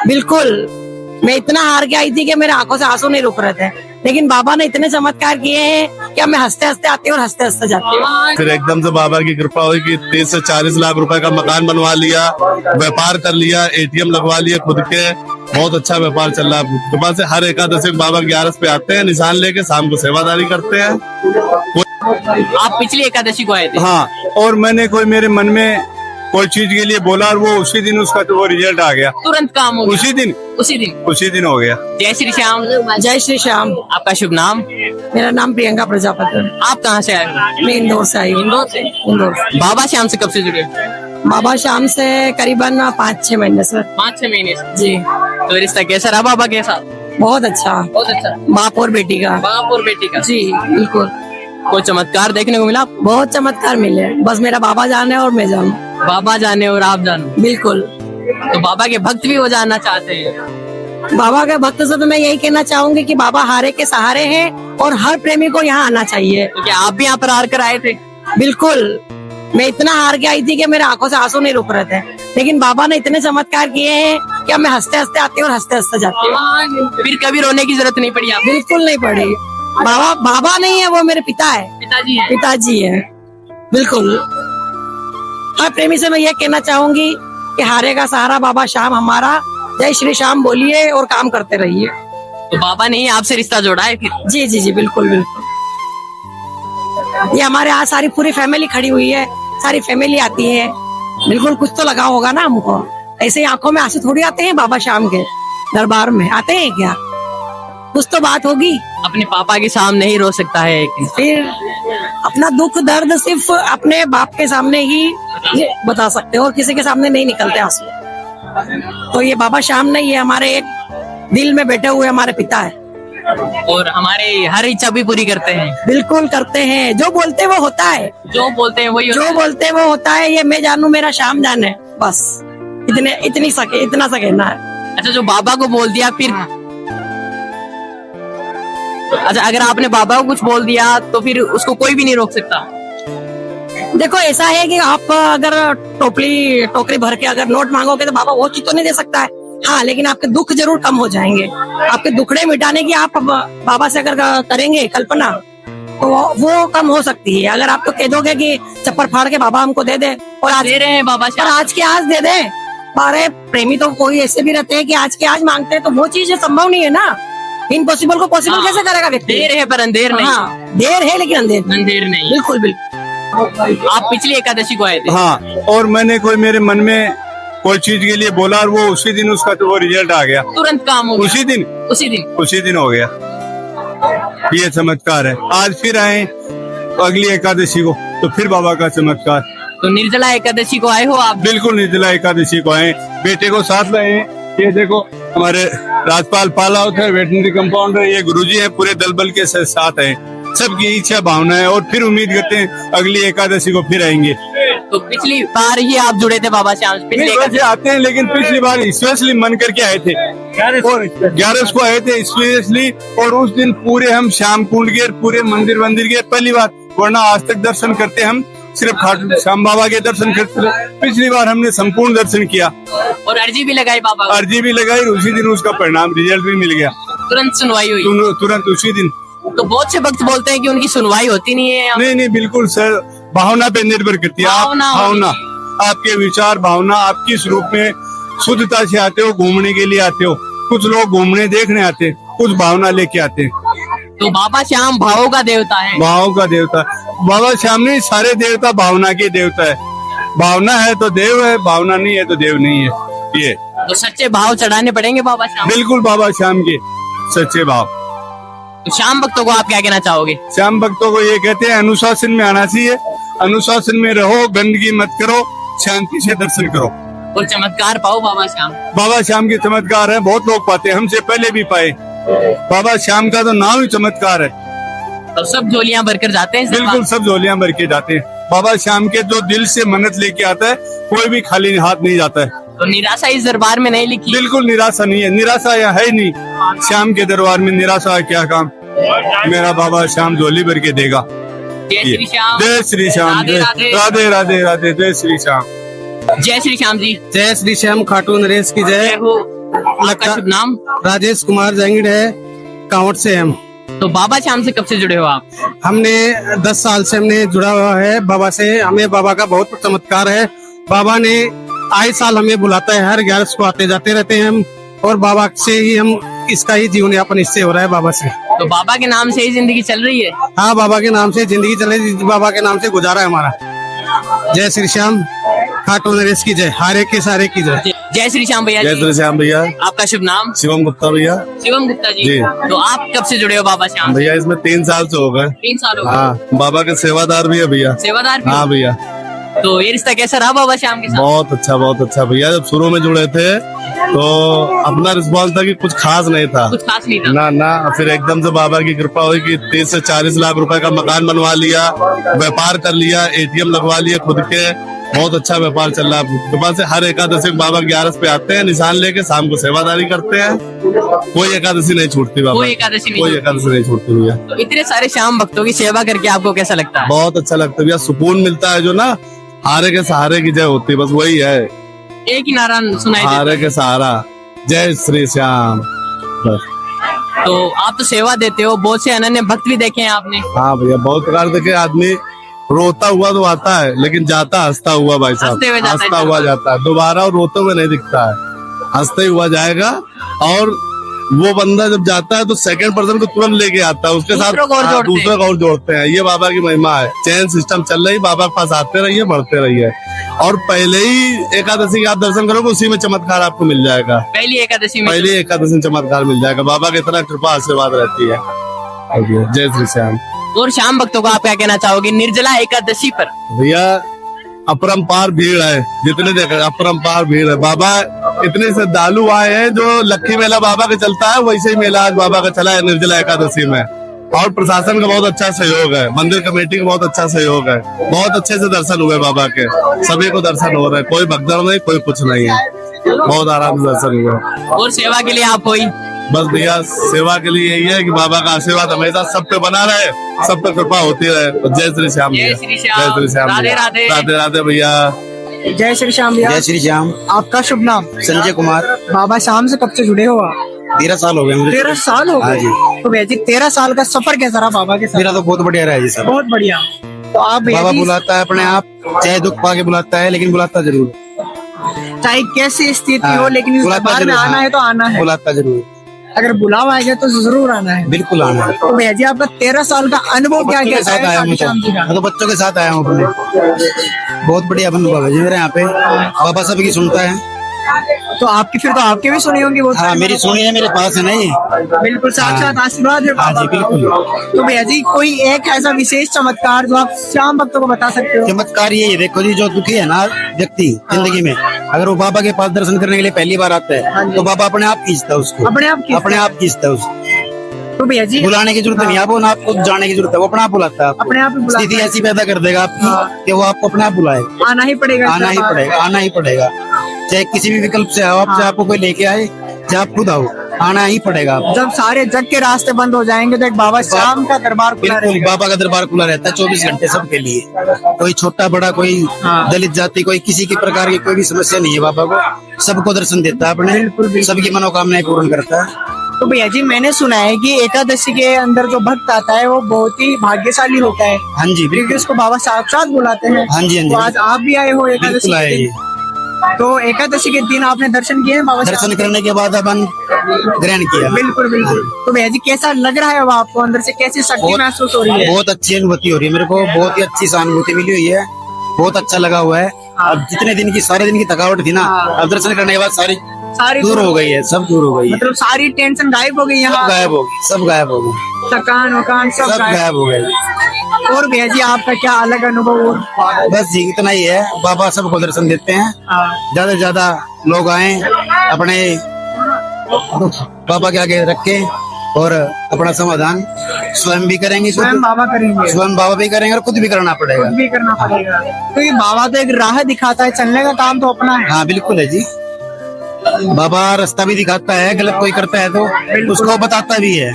बिल्कुल। मैं इतना हार के आई थी कि मेरे आंखों से आंसू नहीं रुक रहे थे, लेकिन बाबा ने इतने चमत्कार किए हैं कि मैं हंसते हंसते आती हूँ और हंसते हंसते जाती हूँ। फिर एकदम से बाबा की कृपा हुई कि 30 से 40 लाख रुपए का मकान बनवा लिया, व्यापार कर लिया, ATM लगवा लिया खुद के। बहुत अच्छा व्यापार चल रहा है कृपा से। हर एकादशी बाबा 11 पे आते हैं, निशान लेके शाम को सेवादारी करते हैं। आप पिछली एकादशी को आए थे? हाँ, और मैंने कोई मेरे मन में कोई चीज के लिए बोला और वो उसी दिन उसका तो वो रिजल्ट आ गया, तुरंत काम हो गया? उसी दिन हो गया। जय श्री श्याम। जय श्री श्याम। आपका शुभ नाम? मेरा नाम प्रियंका प्रजापति है। आप कहाँ से आए हो? मैं इंदौर से आई हूँ। इंदौर से? इंदौर। बाबा श्याम से कब से जुड़े? बाबा श्याम से करीबन 5-6 महीने से। 5-6 महीने से। जी। तो रिश्ता कैसा रहा बाबा के साथ? बहुत अच्छा। बहुत अच्छा। बाप और बेटी का। बाप और बेटी का? जी बिल्कुल। कोई चमत्कार देखने को मिला? बहुत चमत्कार मिले, बस मेरा बाबा जाने और मैं जानूं। बाबा जाने और आप जानो। बिल्कुल। तो बाबा के भक्त भी हो जाना चाहते हैं? बाबा के भक्त से तो मैं यही कहना चाहूंगी कि बाबा हारे के सहारे हैं और हर प्रेमी को यहाँ आना चाहिए। तो क्या आप भी यहाँ पर हार कर आए थे? बिल्कुल। मैं इतना हार के आई थी कि मेरे आंखों से आंसू नहीं रुक रहे थे, लेकिन बाबा ने इतने चमत्कार किए हैं कि मैं हंसते हंसते आती हूँ और हंसते हंसते जाती हूँ। फिर कभी रोने की जरूरत नहीं पड़ी आपको? बिल्कुल नहीं पड़ी। बाबा नहीं है, वो मेरे पिता है। पिताजी हैं? पिताजी है। बिल्कुल। हर प्रेमी से मैं ये कहना चाहूंगी कि हारे का सहारा बाबा श्याम हमारा। जय श्री श्याम बोलिए और काम करते रहिए। तो बाबा ने ही आपसे रिश्ता जोड़ा है फिर? जी जी जी बिल्कुल बिल्कुल। ये हमारे यहाँ सारी पूरी फैमिली खड़ी हुई है, सारी फैमिली आती है। बिल्कुल कुछ तो लगा होगा ना हमको, ऐसे ही आंखों में आंसू थोड़ी आते हैं बाबा श्याम के दरबार में, आते हैं क्या? कुछ तो बात होगी। अपने पापा के सामने ही रो सकता है फिर अपना दुख दर्द सिर्फ अपने बाप के सामने ही ये बता सकते हो और किसी के सामने नहीं निकलते आंसू। तो ये बाबा श्याम नहीं, ये हमारे एक दिल में बैठे हुए हमारे पिता है और हमारे हर इच्छा भी पूरी करते हैं। बिल्कुल करते हैं, जो बोलते हैं वो होता है। जो बोलते हैं वही जो बोलते हैं वो होता है। ये मैं जानू मेरा श्याम जाने, बस इतना सा कहना है। अच्छा, जो बाबा को बोल दिया फिर? अच्छा, अगर आपने बाबा को कुछ बोल दिया तो फिर उसको कोई भी नहीं रोक सकता? देखो ऐसा है कि आप अगर टोकरी भर के अगर नोट मांगोगे तो बाबा वो चीज तो नहीं दे सकता है। हाँ, लेकिन आपके दुख जरूर कम हो जाएंगे। आपके दुखड़े मिटाने की आप बाबा से अगर करेंगे कल्पना तो वो कम हो सकती है। अगर आप तो कह दोगे कि चप्पल फाड़ के बाबा हमको दे दे और आज दे रहे हैं बाबा और आज के आज दे दे। अरे प्रेमी तो कोई ऐसे भी रहते हैं कि आज के आज मांगते हैं, तो वो चीज संभव नहीं है ना। इम्पॉसिबल को पॉसिबल कैसे करेगा व्यक्ति? देर है पर अंधेर नहीं। हाँ, देर है लेकिन अंधेर नहीं। बिल्कुल बिल्कुल। आप पिछली एकादशी को आए थे? हाँ, और मैंने कोई मेरे मन में कोई चीज के लिए बोला और वो उसी दिन उसका तो वो रिजल्ट आ गया, तुरंत काम हो गया? उसी दिन हो गया। ये चमत्कार है। आज फिर आए अगली एकादशी को तो फिर बाबा का चमत्कार। तो निर्जला एकादशी को आए हो आप? बिल्कुल निर्जला एकादशी को आए, बेटे को साथ लाए। ये देखो हमारे राजपाल पाला होता है, वेटनरी कंपाउंडर, ये गुरुजी है, पूरे दल बल के साथ है। सबकी इच्छा भावना है और फिर उम्मीद करते हैं अगली एकादशी को फिर आएंगे। तो पिछली बार ही आप जुड़े थे बाबा श्याम? वैसे आते हैं, लेकिन पिछली बार स्पेशली मन करके आए थे और 11 को आए थे स्पेशली। और उस दिन पूरे हम श्याम कुंड गए, पूरे मंदिर गए पहली बार, वरना आज तक दर्शन करते हम सिर्फ खाटू श्याम बाबा के दर्शन करते। पिछली बार हमने संपूर्ण दर्शन किया और अर्जी भी लगाई बाबा? अर्जी भी लगाई, उसी दिन उसका परिणाम रिजल्ट भी मिल गया। तुरंत सुनवाई हुई? तुरंत उसी दिन। तो बहुत से भक्त बोलते हैं कि उनकी सुनवाई होती नहीं है। नहीं, बिल्कुल सर, भावना पे निर्भर करती है। भावना, आपके विचार, भावना, आप किस रूप में शुद्धता से आते हो, घूमने के लिए आते हो। कुछ लोग घूमने देखने आते हैं, कुछ भावना लेके आते हैं। तो बाबा श्याम भावों का देवता है? भावों का देवता बाबा श्याम नहीं, सारे देवता भावना के देवता है। भावना है तो देव है, भावना नहीं है तो देव नहीं है। ये तो सच्चे भाव चढ़ाने पड़ेंगे बाबा श्याम? बिल्कुल, बाबा श्याम के सच्चे भाव। तो श्याम भक्तों को आप क्या कहना चाहोगे? श्याम भक्तों को ये कहते हैं अनुशासन में आना चाहिए, अनुशासन में रहो, गंदगी मत करो, शांति से दर्शन करो और चमत्कार पाओ बाबा श्याम। बाबा श्याम के चमत्कार है, बहुत लोग पाते हैं, हमसे पहले भी पाए। बाबा श्याम का तो नाम ही चमत्कार है। तो सब झोलियां भरकर जाते हैं? बिल्कुल, सब झोलियां भर के जाते हैं। बाबा श्याम के जो दिल से मन्नत लेके आता है, कोई भी खाली हाथ नहीं जाता है। तो निराशा इस दरबार में नहीं लिखी? बिल्कुल निराशा नहीं है, निराशा यहाँ है ही नहीं। श्याम के दरबार में निराशा है क्या काम? मेरा बाबा श्याम झोली भर के देगा। जय श्री श्याम। जय श्री श्याम। राधे राधे। राधे राधे राधे। जय श्री श्याम। जय श्री श्याम जी। जय श्री श्याम खाटू नरेश की जय हो। आपका शुभ नाम? राजेश कुमार जंगीड़ है, कांवड़ से हम। तो बाबा श्याम से कब से जुड़े हो आप? हमने 10 साल से हमने जुड़ा हुआ है बाबा से। हमें बाबा का बहुत चमत्कार है। बाबा ने आए साल हमें बुलाता है, हर 11 को आते जाते रहते हैं हम, और बाबा से ही हम इसका ही जीवन यापन इससे हो रहा है बाबा से। तो बाबा के नाम से ही जिंदगी चल रही है? हाँ, बाबा के नाम से जिंदगी चले, बाबा के नाम से गुजारा है हमारा। जय श्री श्याम, खाटू नरेश की जय, हारे के सारे की जय। जय श्री श्याम भैया जय जी। श्री श्याम भैया। आपका शुभ नाम? शिवम गुप्ता भैया। शिवम गुप्ता जी। जी। तो आप कब से जुड़े हो बाबा श्याम? भैया इसमें 3 साल से हो गए। 3 साल हो गए। हाँ, बाबा के सेवादार भी है भैया। सेवादार भी? हाँ भैया। तो ये रिश्ता कैसा रहा बाबा श्याम के साथ? बहुत अच्छा भैया। जब शुरू में जुड़े थे तो अपना रिस्पॉन्स था कि कुछ खास नहीं था, कुछ खास नहीं था। ना फिर एकदम से बाबा की कृपा हुई कि 30 से 40 लाख रुपए का मकान बनवा लिया, व्यापार कर लिया, ATM लगवा लिया खुद के। बहुत अच्छा व्यापार चल रहा है। कृपा से हर एकादशी बाबा 11 पे आते हैं, निशान लेके शाम को सेवादारी करते हैं। कोई एकादशी नहीं छूटती बाबा, कोई एकादशी नहीं कोई छूटती। एकादशी नहीं छूटती भैया। तो इतने सारे श्याम भक्तों की सेवा करके आपको कैसा लगता है? बहुत अच्छा लगता है भैया, सुकून मिलता है। जो ना हारे के सहारे की जय होती है, बस वही है। एक ही नारा सुनाई देता हारे है। के सहारा, जय श्री श्याम, बस। तो आप तो सेवा देते हो, बहुत से अनन्य भक्त भी देखे हैं आपने। हाँ भैया, बहुत प्रकार देखे। आदमी रोता हुआ तो आता है, लेकिन जाता हंसता हुआ भाई साहब, हंसते हुए जाता है। हंसता हुआ जाता है। दोबारा और रोते हुए नहीं दिखता है, हंसते हुआ जाएगा। और वो बंदा जब जाता है तो सेकंड पर्सन को तुरंत लेके आता है, उसके साथ दूसरों को और जोड़ते हैं। दूसरे को और जोड़ते हैं। ये बाबा की महिमा है। चैन सिस्टम चल रही, बाबा के पास आते रहिए, बढ़ते रहिए। और पहले ही एकादशी का आप दर्शन करोगे, उसी में चमत्कार आपको मिल जाएगा। पहली एकादशी में? पहले एकादशी में चमत्कार मिल जाएगा। बाबा की इतना कृपा आशीर्वाद रहती है। जय श्री श्याम। और श्याम भक्तों को आप क्या कहना चाहोगे निर्जला एकादशी पर? भैया अपरंपार भीड़ है, जितने देखा अपरंपार भीड़ है। बाबा इतने श्रद्धालु आए हैं, जो लक्की मेला बाबा का चलता है वैसे ही मेला आज बाबा का चला है निर्जला एकादशी में। और प्रशासन का बहुत अच्छा सहयोग है, मंदिर कमेटी का बहुत अच्छा सहयोग है। बहुत अच्छे से दर्शन हुए बाबा के, सभी को दर्शन हो रहे हैं। कोई भगदड़ नहीं, कोई कुछ नहीं है, बहुत आराम से दर्शन हुए। और सेवा के लिए आप कोई? बस भैया सेवा के लिए यही है कि बाबा का आशीर्वाद हमेशा सब पे बना रहे, सब पे कृपा होती रहे। जय श्री श्याम भैया। जय श्री श्याम। जय श्री श्याम। राधे राधे। राधे राधे भैया। जय श्री श्याम भैया। जय श्री श्याम। आपका शुभ नाम? संजय कुमार। बाबा श्याम से कब से जुड़े हो आप? 13 साल हो गए मुझे। 13 साल हो हाँ गए। जी। तो भैया जी 13 साल का सफर कैसा रहा बाबा के साथ? मेरा तो बहुत बढ़िया रहा है जी सब। बहुत बढ़िया। तो आप भैया बाबा जी, बुलाता है अपने आप, चाहे दुख पाके बुलाता है, लेकिन बुलाता जरूर। चाहे कैसी स्थिति हाँ, हो, लेकिन इस बुलाता दरबार में जरूर, आना हाँ। है तो आना है। बुलाता जरूर, अगर बुलावा आएगा तो जरूर आना है। बिल्कुल आना है। तो भैया जी आपका 13 साल का अनुभव क्या बच्चों के कहता साथ है आया खाटू हूँ श्याम जी का? मैं तो बच्चों के साथ आया हूँ अपने। बहुत बढ़िया अनुभव है जी मेरे यहाँ पे। बाबा सबकी सुनता है। तो आपकी फिर तो आपके भी सुनी होंगी वो। हाँ, मेरी सुनी है, मेरे पास है ना ये। बिल्कुल साक्षात आशीर्वाद है हाँ बाबा जी, का। बिल्कुल। तो भैया जी कोई एक ऐसा विशेष चमत्कार जो आप श्याम भक्तों को बता सकते हो? चमत्कार ये देखो जी, जो दुखी है ना व्यक्ति जिंदगी में, अगर वो बाबा के पास दर्शन करने के लिए पहली बार आता है तो बाबा अपने आप खींचता है उसको, अपने आप खींचता है? अपने आप खींचता है उसको। तो भैया जी बुलाने की जरूरत नहीं है, वो ना आपको जाने की जरूरत है, वो अपने आप बुलाता है आपको। अपने आप ही बुलाता स्थिति है। ऐसी पैदा कर देगा आपकी कि वो आपको अपने आप बुलाए। आना ही पड़ेगा। आना ही पड़ेगा, आना ही पड़ेगा। चाहे किसी भी विकल्प से आओ आप, चाहे आपको कोई लेके आए, चाहे आप खुद आओ, आना ही पड़ेगा आपको। जब सारे जग के रास्ते बंद हो जाएंगे तो एक बाबा श्याम का दरबार खुला बिल्कुल, रहेगा। बाबा का दरबार खुला रहता है 24 घंटे सबके लिए। कोई छोटा बड़ा, कोई दलित जाति, कोई किसी की प्रकार की कोई भी समस्या नहीं है। बाबा को सबको दर्शन देता है अपने, सबकी मनोकामनाएं पूर्ण करता है। तो भैया जी मैंने सुना है कि एकादशी के अंदर जो भक्त आता है वो बहुत ही भाग्यशाली होता है, हाँ जी, क्योंकि बिल्कुल। उसको बाबा साक्षात बुलाते हैं। हाँ जी, हाँ जी। तो आज आप भी आए हो एकादशी बिल्कुल आए के जी। दिन। तो एकादशी के दिन आपने दर्शन किए हैं बाबा श्याम दर्शन के? करने के बाद अपन ग्रहण किया। बिल्कुल बिल्कुल। तो भैया जी कैसा लग रहा है अब आपको, अंदर से कैसी शक्ति बहुत- महसूस हो रही है? बहुत अच्छी अनुभूति हो रही है मेरे को, बहुत ही अच्छी सहानुभूति मिली हुई है, बहुत अच्छा लगा हुआ है। अब जितने दिन की, सारे दिन की थकावट थी ना, अब दर्शन करने के बाद सारी सारी दूर हो गई है, सब दूर हो गई है। मतलब सारी टेंशन गायब हो गई सब यहाँ, गायब हो गई, सब गायब हो गई, थकान वकान सब सब गायब। गायब हो गई। और भैया जी आपका क्या अलग अनुभव हो? बस जी इतना ही है, बाबा सबको दर्शन देते हैं। ज्यादा से ज्यादा लोग आए, अपने बाबा के आगे रखे और अपना समाधान स्वयं भी करेंगे, स्वयं बाबा करेंगे, स्वयं बाबा भी करेंगे और खुद भी करना पड़ेगा। खुद भी करना पड़ेगा। तो ये बाबा तो एक राह दिखाता है, चलने का काम तो अपना है। हाँ बिल्कुल है जी, बाबा रास्ता भी दिखाता है, गलत कोई करता है तो उसको बताता भी है।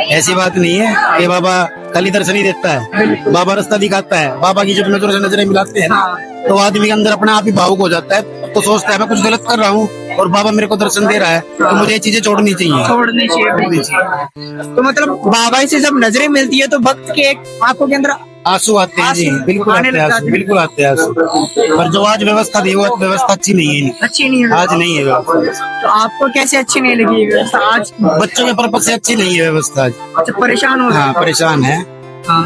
ऐसी बात नहीं है कि बाबा खाली दर्शन ही देता है, बाबा रास्ता दिखाता है। बाबा की जब नजर से नजरें मिलाते हैं ना, तो आदमी के अंदर अपने आप ही भावुक हो जाता है, तो सोचता है मैं कुछ गलत कर रहा हूँ, और बाबा मेरे को दर्शन दे रहा है, तो मुझे ये चीजें छोड़नी चाहिए। छोड़नी चाहिए। तो मतलब बाबा से जब नजरें मिलती है तो भक्त के एक आंखों के अंदर आंसू आते हैं जी, आंसू बिल्कुल आने आते लग हैं जाते आंसू, हैं। बिल्कुल आते हैं आंसू। पर जो आज व्यवस्था थी वो व्यवस्था अच्छी नहीं है, अच्छी नहीं है। आज नहीं है व्यवस्था। तो आपको कैसे अच्छी नहीं लगी ये व्यवस्था आज? बच्चों के पर्पज से अच्छी नहीं है व्यवस्था आज। अच्छा, परेशान हो हाँ गए? परेशान है, हाँ।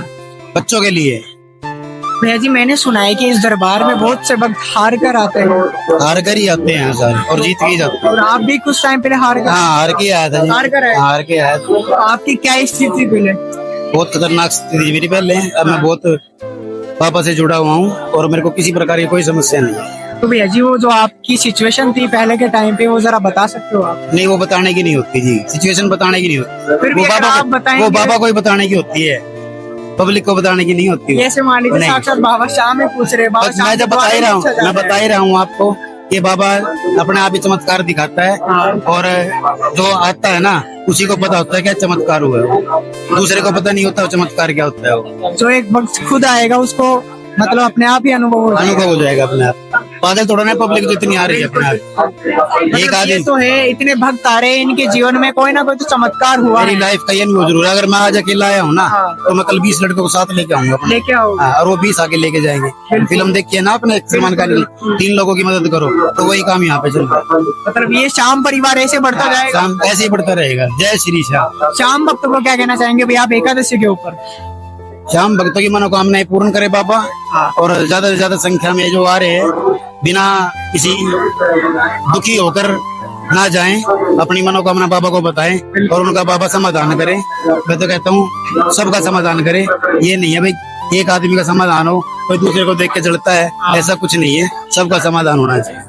बच्चों के लिए। भैया जी, मैंने सुना है कि इस दरबार में बहुत से भक्त हार कर आते हैं हार कर ही आते हैं सारे और जीत के ही जाते हैं। और आप भी कुछ टाइम पहले हार कर हाँ हार के आया था जी। हार कर आए? हार के आया था। तो आपकी क्या स्थिति पहले? बहुत खतरनाक स्थिति थी मेरी पहले। अब मैं बहुत पापा से जुड़ा हुआ हूँ और मेरे को किसी प्रकार की कोई समस्या नहीं है। तो भैया जी, वो जो आपकी सिचुएशन थी पहले के टाइम पे, वो जरा बता सकते हो आप? नहीं वो बताने की नहीं होती जी, सिचुएशन बताने की नहीं होती। फिर भी अगर आप बताएंगे- वो बाबा को ही बताने की होती है, पब्लिक को बताने की नहीं होती है। जैसे मान लीजिए नहीं। साक्षात बाबा शाह में पूछ रहे, बाबा बस शाह मैं जब बता ही रहा हूँ, अच्छा मैं बता ही रहा हूँ आपको कि बाबा अपने आप ही चमत्कार दिखाता है और जो आता है ना उसी को पता होता है क्या चमत्कार हुआ है, दूसरे को पता नहीं होता वो चमत्कार क्या होता है। वो जो एक वक्त खुद आएगा उसको मतलब अपने आप ही अनुभव हो जाएगा। अनुभव हो जाएगा अपने आप। पागल थोड़ा ना पब्लिक जितनी आ रही है अपने आप। एक मतलब ये आदमी तो है, इतने भक्त आ रहे हैं, इनके जीवन में कोई ना कोई तो चमत्कार हुआ मेरी है। लाइफ का ये अनुभव जरूर है। अगर मैं आज अकेला आया हूँ ना हाँ। तो मैं कल 20 लड़कों को साथ लेके आऊंगा अपने। लेके आओ। हाँ, और वो 20 आगे लेके जाएंगे। फिल्म देखिए ना अपने सलमान खान की, 3 लोगों की मदद करो, तो वही काम यहाँ पे चल रहा है। मतलब ये शाम परिवार ऐसे बढ़ता जाएगा। शाम ऐसे ही बढ़ता रहेगा। जय श्री श्याम। शाम भक्त को क्या कहना चाहेंगे भैया आप एकादशी के ऊपर? श्याम भक्तों की मनोकामनाएं पूर्ण करे बाबा, और ज्यादा से ज्यादा संख्या में जो आ रहे हैं बिना किसी दुखी होकर ना जाएं, अपनी मनोकामना बाबा को बताएं और उनका बाबा समाधान करे। मैं तो कहता हूँ सबका समाधान करे। ये नहीं है भाई एक आदमी का समाधान हो, कोई दूसरे को देख के चलता है, ऐसा कुछ नहीं है। सबका समाधान होना चाहिए।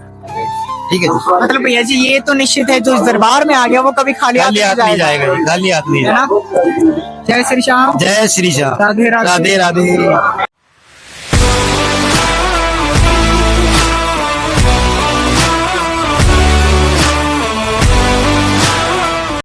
ठीक है जी। मतलब भैया जी, ये तो निश्चित है जो इस दरबार में आ गया वो कभी खाली खाली हाथ नहीं जाएगा जी, खाली हाथ नहीं है जाएगा। ना? जय श्री श्याम। जय श्री श्याम। राधे राधे। राधे राधे।